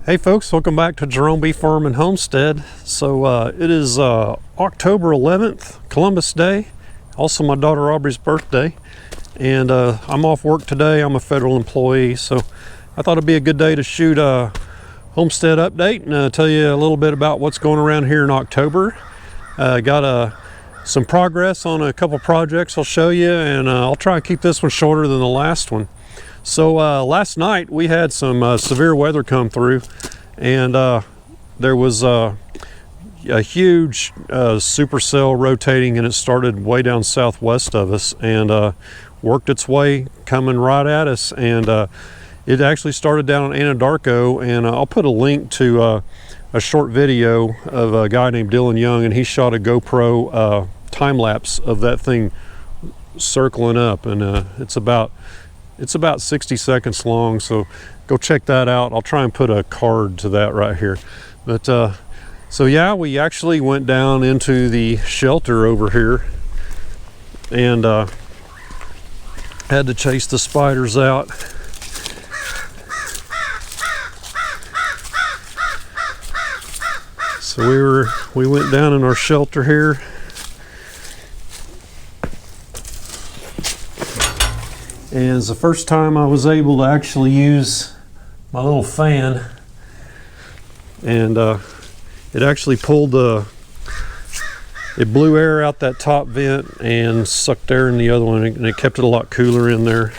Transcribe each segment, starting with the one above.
Hey folks, welcome back to Jerome Bee Farm and Homestead. So it is October 11th, Columbus Day, also my daughter Aubrey's birthday, and I'm off work today. I'm a federal employee, so I thought it'd be a good day to shoot a homestead update and tell you a little bit about what's going around here in October. Got some progress on a couple projects I'll show you, and I'll try and keep this one shorter than the last one. So last night we had some severe weather come through, and there was a huge supercell rotating, and it started way down southwest of us and worked its way coming right at us, and it actually started down in Anadarko, and I'll put a link to a short video of a guy named Dylan Young, and he shot a GoPro time lapse of that thing circling up, and it's about 60 seconds long, so go check that out. I'll try and put a card to that right here. But so yeah, we actually went down into the shelter over here and had to chase the spiders out. So we went down in our shelter here. And it's the first time I was able to actually use my little fan, and it actually pulled it blew air out that top vent and sucked air in the other one, and it kept it a lot cooler in there.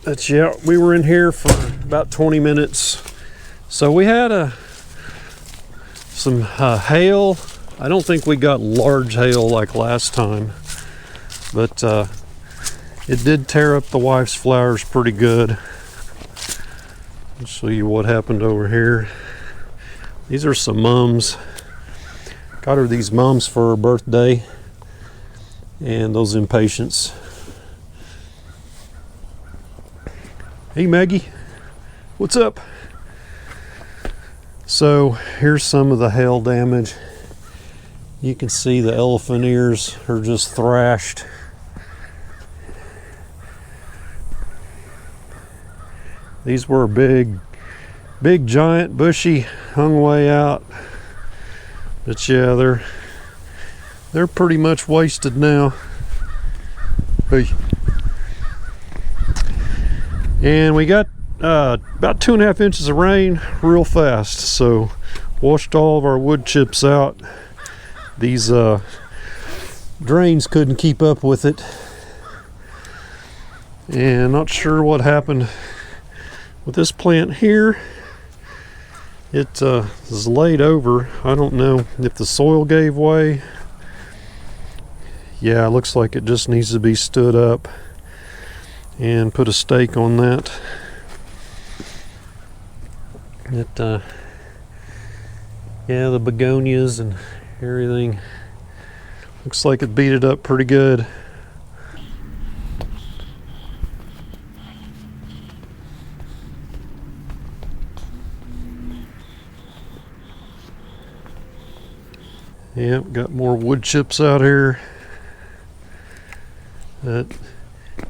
But yeah, we were in here for about 20 minutes. So we had some hail. I don't think we got large hail like last time, but it did tear up the wife's flowers pretty good. I'll show you what happened over here. These are some mums. Got her these mums for her birthday, and those impatiens. Hey Maggie, what's up? So here's some of the hail damage. You can see the elephant ears are just thrashed. These were big, giant, bushy, hung way out. But yeah, they're pretty much wasted now. Hey. And we got about 2.5 inches of rain real fast, so washed all of our wood chips out. These drains couldn't keep up with it, and not sure what happened with this plant here. It is laid over. I don't know if the soil gave way. Yeah, it looks like it just needs to be stood up and put a stake on that. Yeah, the begonias and everything looks like it beat it up pretty good. Yep, got more wood chips out here. But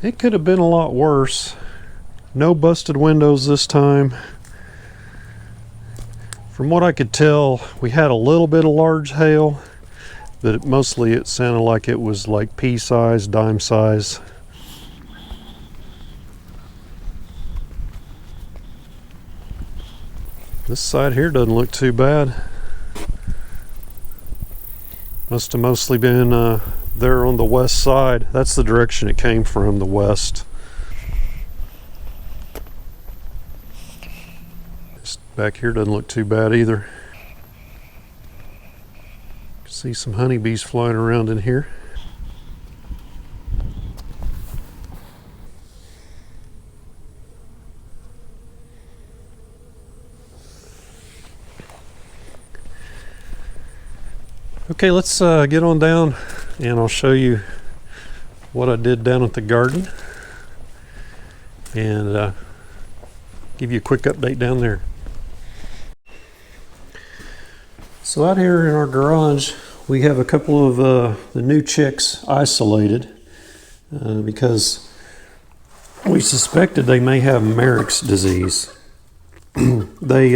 it could have been a lot worse. No busted windows this time. From what I could tell, we had a little bit of large hail, but mostly it sounded like it was like pea size, dime size. This side here doesn't look too bad. Must have mostly been there on the west side. That's the direction it came from, the west. This back here doesn't look too bad either. See some honeybees flying around in here. Okay, let's get on down and I'll show you what I did down at the garden and give you a quick update down there. So out here in our garage we have a couple of the new chicks isolated because we suspected they may have Merrick's disease. they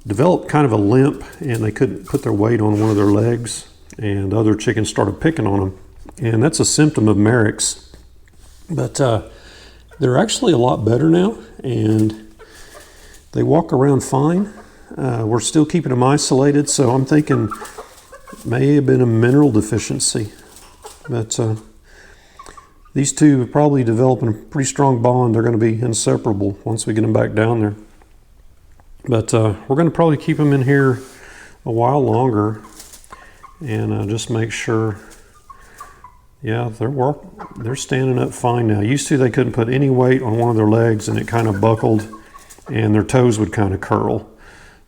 developed kind of a limp, and they couldn't put their weight on one of their legs, and other chickens started picking on them. And that's a symptom of Merrick's. But they're actually a lot better now, and they walk around fine. We're still keeping them isolated, so I'm thinking may have been a mineral deficiency. But these two are probably developing a pretty strong bond. They're going to be inseparable once we get them back down there. But we're going to probably keep them in here a while longer, and just make sure. Yeah, they're standing up fine now. Used to, they couldn't put any weight on one of their legs, and it kind of buckled, and their toes would kind of curl.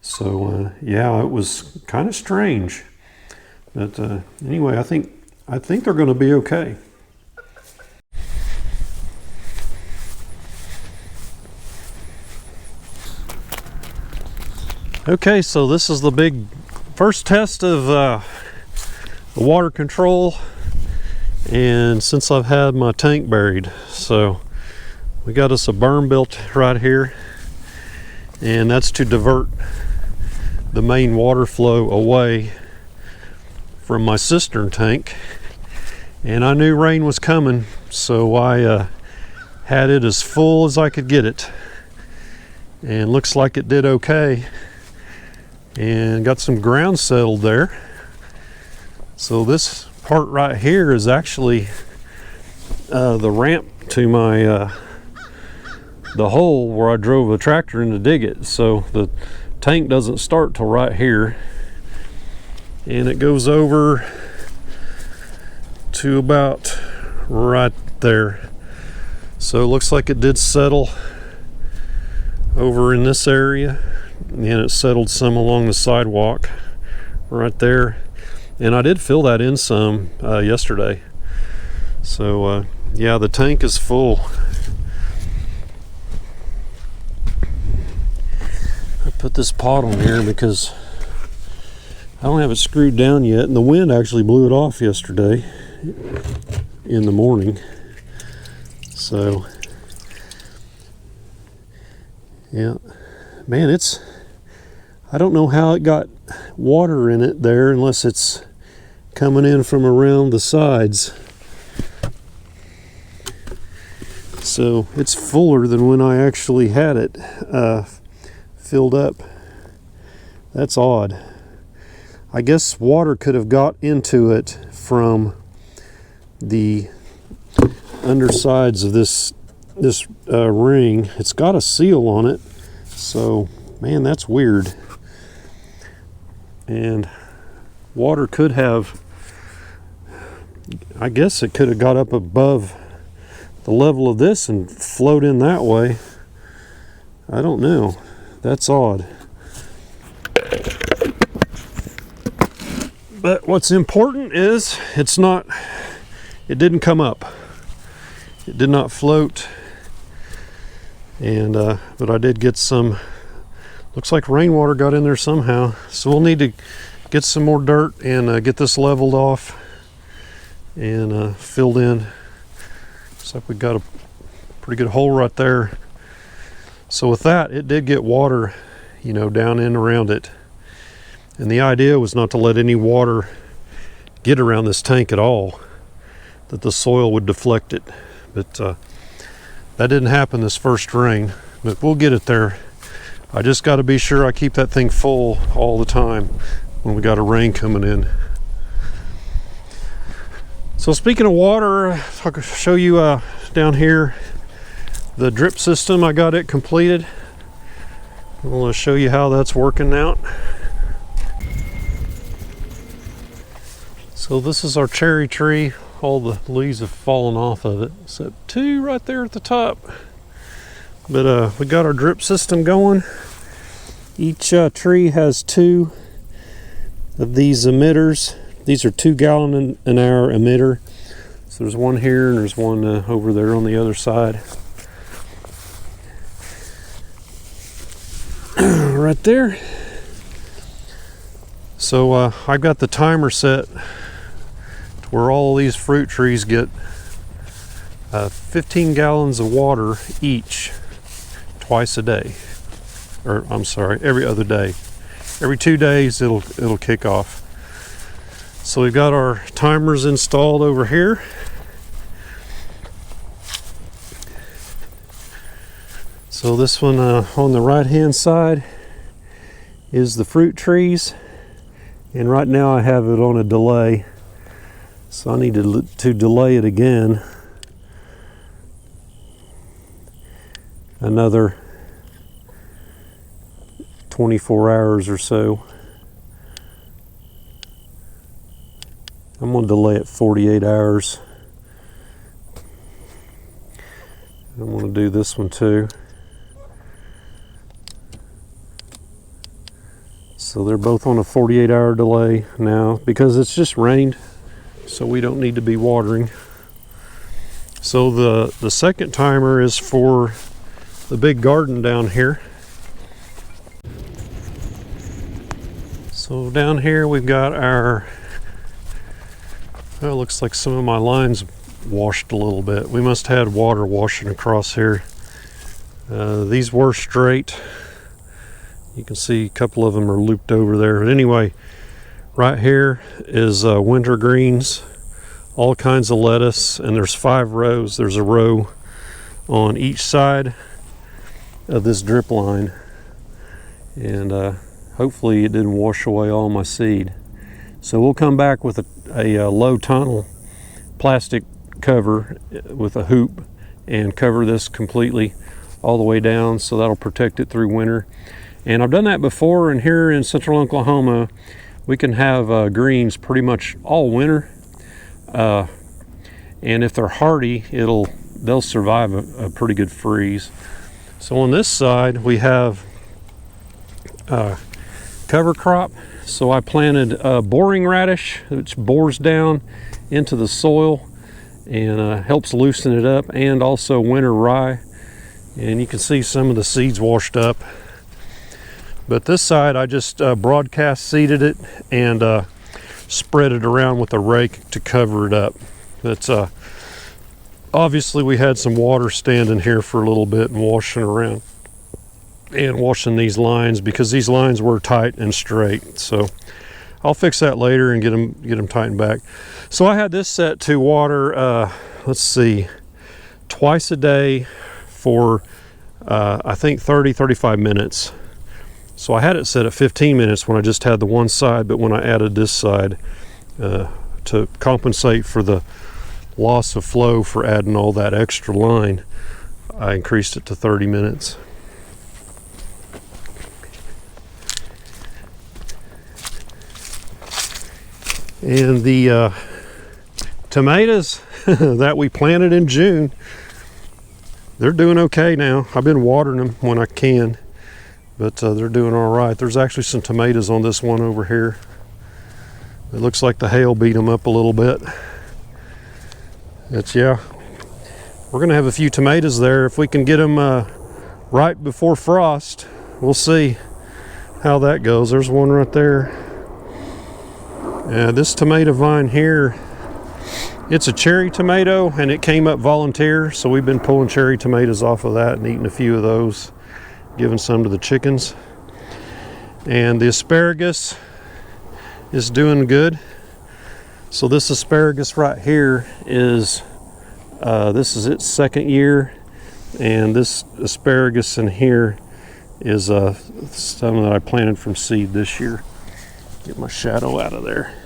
So yeah, it was kind of strange. But anyway, I think they're going to be okay. Okay, so this is the big first test of the water control, and since I've had my tank buried. So we got us a berm built right here, and that's to divert the main water flow away from my cistern tank. And I knew rain was coming, so I had it as full as I could get it, and looks like it did okay, and got some ground settled there. So this part right here is actually the ramp to my the hole where I drove the tractor in to dig it. So the tank doesn't start till right here, and it goes over to about right there. So it looks like it did settle over in this area, and it settled some along the sidewalk right there. And I did fill that in some yesterday. So yeah, the tank is full. I put this pot on here because I don't have it screwed down yet, and the wind actually blew it off yesterday in the morning. So yeah, man, I don't know how it got water in it there, unless it's coming in from around the sides. So it's fuller than when I actually had it filled up. That's odd. I guess water could have got into it from the undersides of this ring. It's got a seal on it, so man, that's weird. And water could have, I guess it could have got up above the level of this and flowed in that way. I don't know. That's odd. But what's important is it didn't come up. It did not float. And but I did get some, looks like rainwater got in there somehow. So we'll need to get some more dirt and get this leveled off and filled in. Looks like we got a pretty good hole right there. So with that, it did get water, down in around it. And the idea was not to let any water get around this tank at all, that the soil would deflect it. But that didn't happen this first rain, but we'll get it there. I just got to be sure I keep that thing full all the time when we got a rain coming in. So speaking of water, I'll show you down here the drip system. I got it completed. I'll show you how that's working out. So this is our cherry tree. All the leaves have fallen off of it, except two right there at the top. But we got our drip system going. Each tree has two of these emitters. These are 2 gallon an hour emitter. So there's one here and there's one over there on the other side. Right there. So I've got the timer set to where all these fruit trees get 15 gallons of water each twice a day. or I'm sorry, every other day. Every 2 days it'll kick off. So we've got our timers installed over here. So this one on the right hand side is the fruit trees, and right now I have it on a delay, so I need to delay it again another 24 hours or so. I'm going to delay it 48 hours. I'm going to do this one too. So they're both on a 48-hour delay now because it's just rained, so we don't need to be watering. So the second timer is for the big garden down here. So down here we've got our, well, it looks like some of my lines washed a little bit. We must have had water washing across here. These were straight. You can see a couple of them are looped over there. But anyway, right here is winter greens, all kinds of lettuce, and there's 5 rows. There's a row on each side of this drip line, and hopefully it didn't wash away all my seed. So we'll come back with a low tunnel plastic cover with a hoop and cover this completely all the way down, so that'll protect it through winter. And I've done that before, and here in central Oklahoma we can have greens pretty much all winter, and if they're hardy they'll survive a pretty good freeze. So on this side we have cover crop. So I planted boring radish, which bores down into the soil and helps loosen it up, and also winter rye. And you can see some of the seeds washed up. But this side I just broadcast seeded it and spread it around with a rake to cover it up. That's obviously we had some water standing here for a little bit and washing around and washing these lines because these lines were tight and straight. So I'll fix that later and get them tightened back. So I had this set to water, let's see, twice a day for I think 30-35 minutes. So I had it set at 15 minutes when I just had the one side, but when I added this side to compensate for the loss of flow for adding all that extra line, I increased it to 30 minutes. And the tomatoes that we planted in June, they're doing okay now. I've been watering them when I can, but they're doing all right. There's actually some tomatoes on this one over here. It looks like the hail beat them up a little bit. It's, yeah, we're gonna have a few tomatoes there. If we can get them right before frost, we'll see how that goes. There's one right there. This tomato vine here, it's a cherry tomato and it came up volunteer, so we've been pulling cherry tomatoes off of that and eating a few of those, giving some to the chickens. And the asparagus is doing good. So this asparagus right here is this is its second year, and this asparagus in here is some that I planted from seed this year. Get my shadow out of there.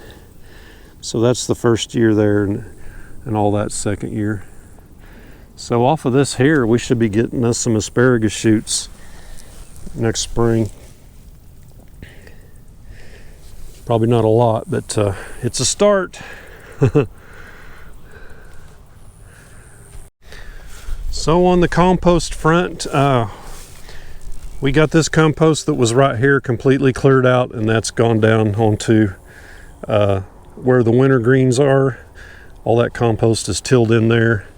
So that's the first year there, and all that second year. So off of this here, we should be getting us some asparagus shoots next spring. Probably not a lot, but it's a start. So on the compost front, we got this compost that was right here completely cleared out, and that's gone down onto where the winter greens are. All that compost is tilled in there.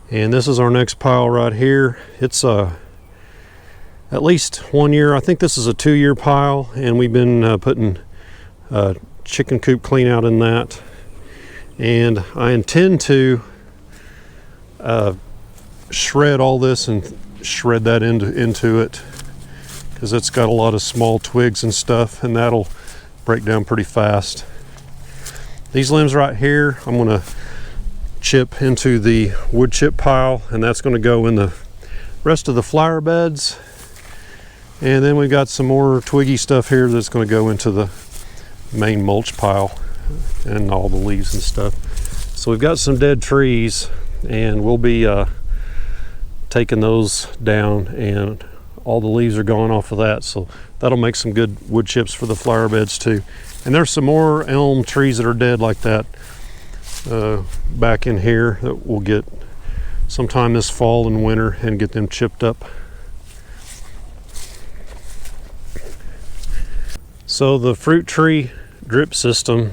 And this is our next pile right here. It's at least 1 year. I think this is a 2-year pile, and we've been putting chicken coop clean out in that. And I intend to shred all this and shred that into it because it's got a lot of small twigs and stuff, and that'll break down pretty fast. These limbs right here, I'm going to chip into the wood chip pile, and that's going to go in the rest of the flower beds. And then we've got some more twiggy stuff here that's going to go into the main mulch pile and all the leaves and stuff. So we've got some dead trees, and we'll be taking those down, and all the leaves are gone off of that, so that'll make some good wood chips for the flower beds too. And there's some more elm trees that are dead like that back in here that we'll get sometime this fall and winter and get them chipped up. So the fruit tree drip system,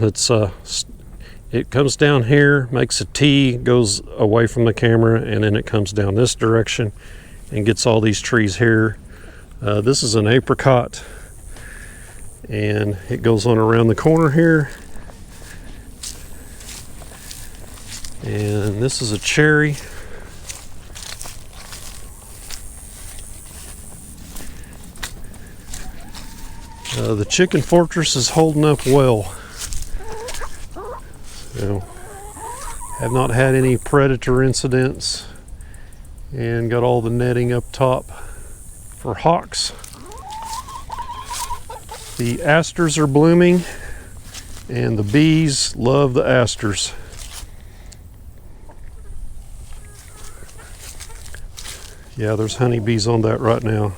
it comes down here, makes a T, goes away from the camera, and then it comes down this direction and gets all these trees here. This is an apricot, and it goes on around the corner here. And this is a cherry. The chicken fortress is holding up well. So, have not had any predator incidents, and got all the netting up top for hawks. The asters are blooming, and the bees love the asters. Yeah, there's honeybees on that right now.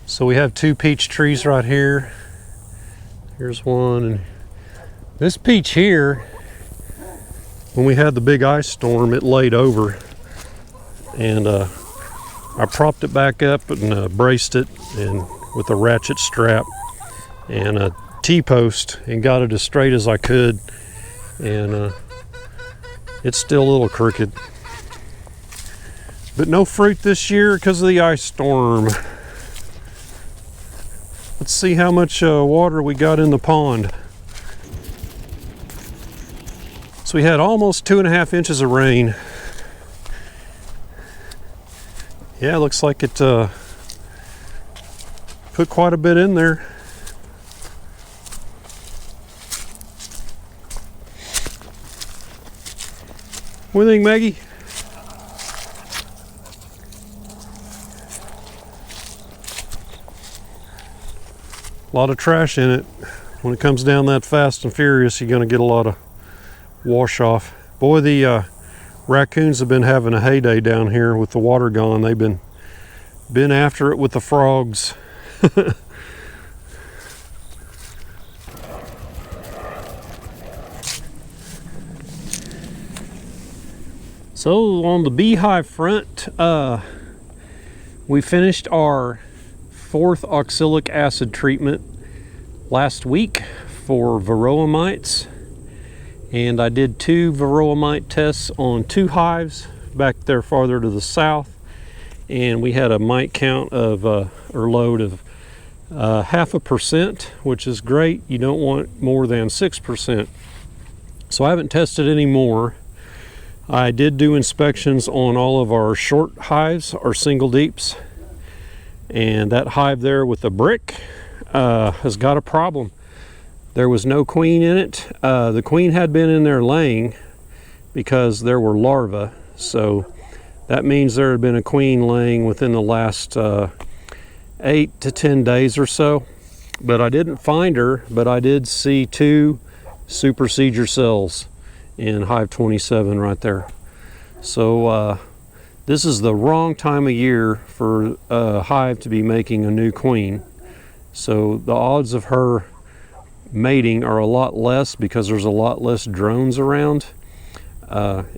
So we have two peach trees right here. Here's one, and this peach here, when we had the big ice storm, it laid over, and I propped it back up and braced it and with a ratchet strap and a T-post, and got it as straight as I could, and it's still a little crooked. But no fruit this year because of the ice storm. Let's see how much water we got in the pond. So we had almost 2.5 inches of rain. Yeah, looks like it put quite a bit in there. What do you think, Maggie? A lot of trash in it. When it comes down that fast and furious, you're going to get a lot of wash off. Boy, the raccoons have been having a heyday down here with the water gone. They've been after it with the frogs. So on the beehive front, we finished our 4th oxalic acid treatment last week for varroa mites, and I did 2 varroa mite tests on 2 hives back there farther to the south, and we had a mite count of or load of 0.5%, which is great. You don't want more than 6%. So I haven't tested any more. I did do inspections on all of our short hives, our single deeps, and that hive there with the brick has got a problem. There was no queen in it. The queen had been in there laying because there were larvae, so that means there had been a queen laying within the last 8 to 10 days or so. But I didn't find her, but I did see 2 supersedure cells in hive 27 right there. So this is the wrong time of year for a hive to be making a new queen. So the odds of her mating are a lot less because there's a lot less drones around.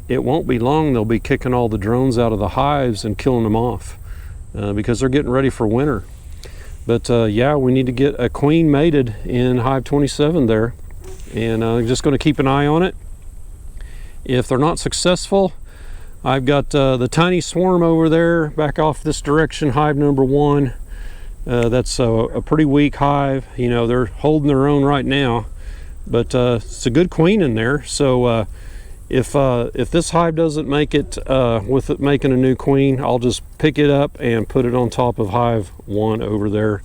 It won't be long they'll be kicking all the drones out of the hives and killing them off because they're getting ready for winter. But yeah, we need to get a queen mated in hive 27 there, and I'm just going to keep an eye on it. If they're not successful, I've got the tiny swarm over there back off this direction, hive number 1. That's a pretty weak hive. You know, they're holding their own right now. but it's a good queen in there. So if this hive doesn't make it with it making a new queen, I'll just pick it up and put it on top of hive 1 over there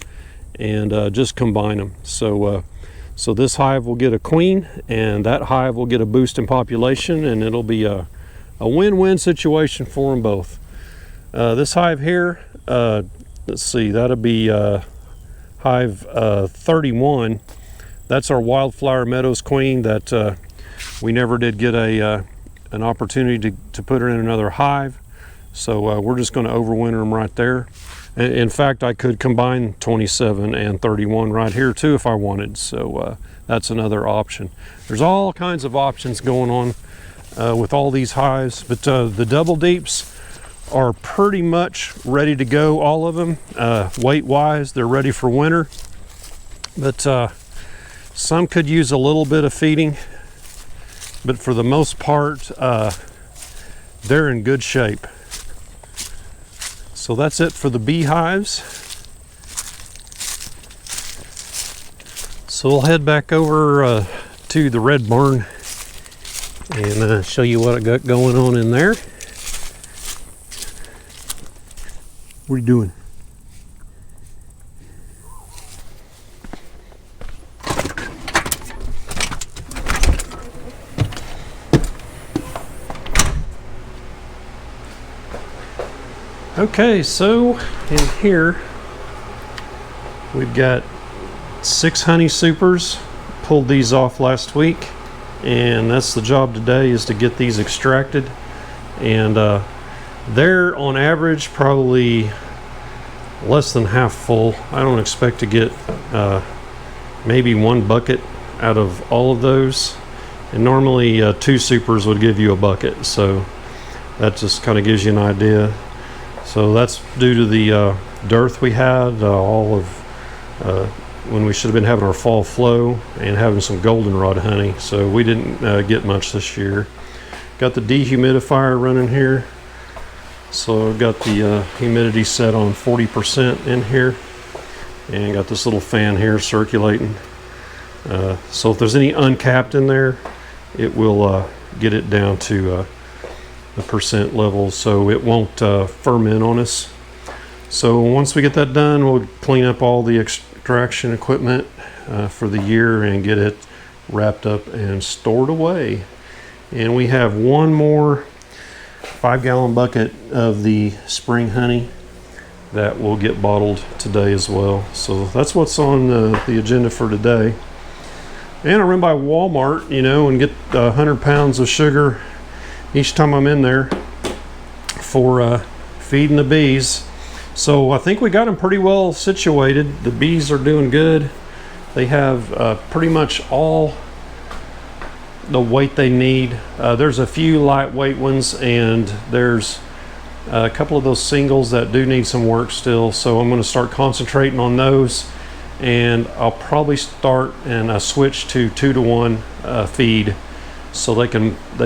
and just combine them. So so this hive will get a queen and that hive will get a boost in population, and it'll be a win-win situation for them both. This hive here, let's see, that'll be hive 31. That's our Wildflower Meadows queen that we never did get an opportunity to put her in another hive. So we're just going to overwinter them right there. In fact, I could combine 27 and 31 right here too if I wanted. So that's another option. There's all kinds of options going on with all these hives, but the double deeps are pretty much ready to go, all of them. Weight wise, they're ready for winter, but some could use a little bit of feeding, but for the most part they're in good shape. So that's it for the beehives. So we'll head back over to the red barn and show you what I got going on in there. What are you doing? Okay, so in here we've got 6 honey supers. Pulled these off last week, and that's the job today, is to get these extracted. And they're on average probably less than half full. I don't expect to get maybe 1 bucket out of all of those, and normally 2 supers would give you a bucket, so that just kind of gives you an idea. So that's due to the dearth we had, all of when we should have been having our fall flow and having some goldenrod honey. So we didn't get much this year. Got the dehumidifier running here. So I've got the humidity set on 40% in here, and got this little fan here circulating. So if there's any uncapped in there, it will get it down to the percent level, so it won't ferment on us. So once we get that done, we'll clean up all the extraction equipment for the year and get it wrapped up and stored away. And we have 1 more 5-gallon bucket of the spring honey that will get bottled today as well. So that's what's on the agenda for today. And I run by Walmart, you know, and get 100 pounds of sugar each time I'm in there for feeding the bees. So I think we got them pretty well situated. The bees are doing good. They have pretty much all the weight they need. There's a few lightweight ones, and there's a couple of those singles that do need some work still. So I'm going to start concentrating on those, and I'll probably start and switch to 2-to-1 feed, so they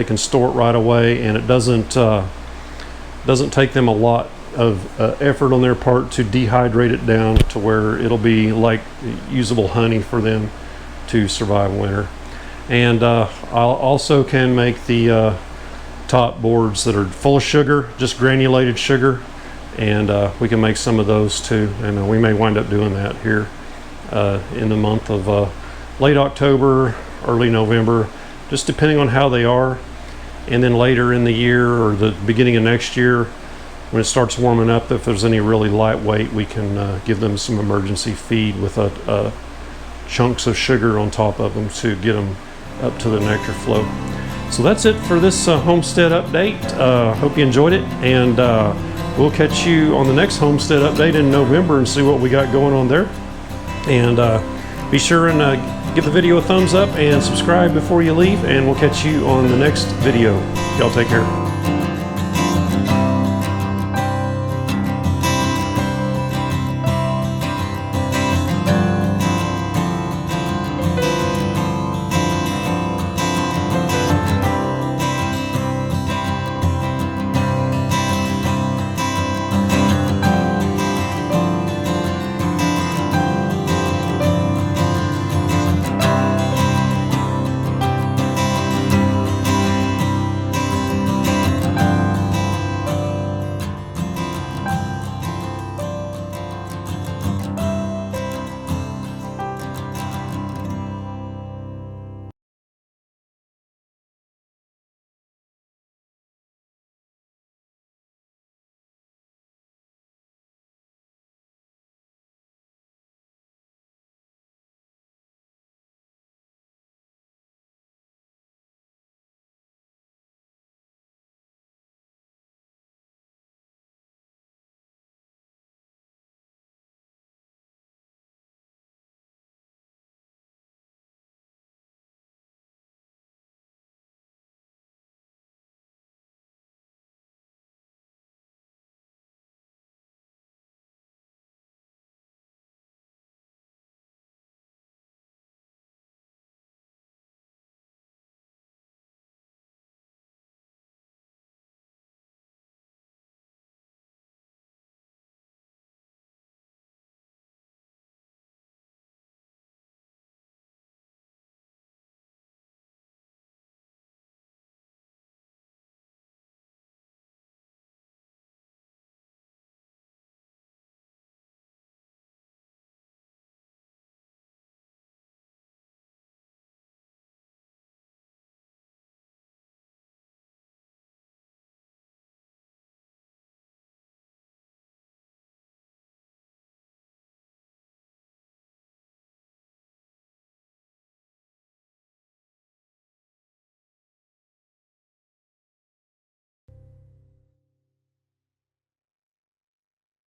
can store it right away, and it doesn't take them a lot of effort on their part to dehydrate it down to where it'll be like usable honey for them to survive winter. And I'll also can make the top boards that are full of sugar, just granulated sugar, and we can make some of those too, and we may wind up doing that here in the month of late October, early November, just depending on how they are. And then later in the year or the beginning of next year, when it starts warming up, if there's any really lightweight, we can give them some emergency feed with chunks of sugar on top of them to get them up to the nectar flow. So that's it for this homestead update. Hope you enjoyed it, and we'll catch you on the next homestead update in November and see what we got going on there. And be sure and give the video a thumbs up and subscribe before you leave, and we'll catch you on the next video. Y'all take care.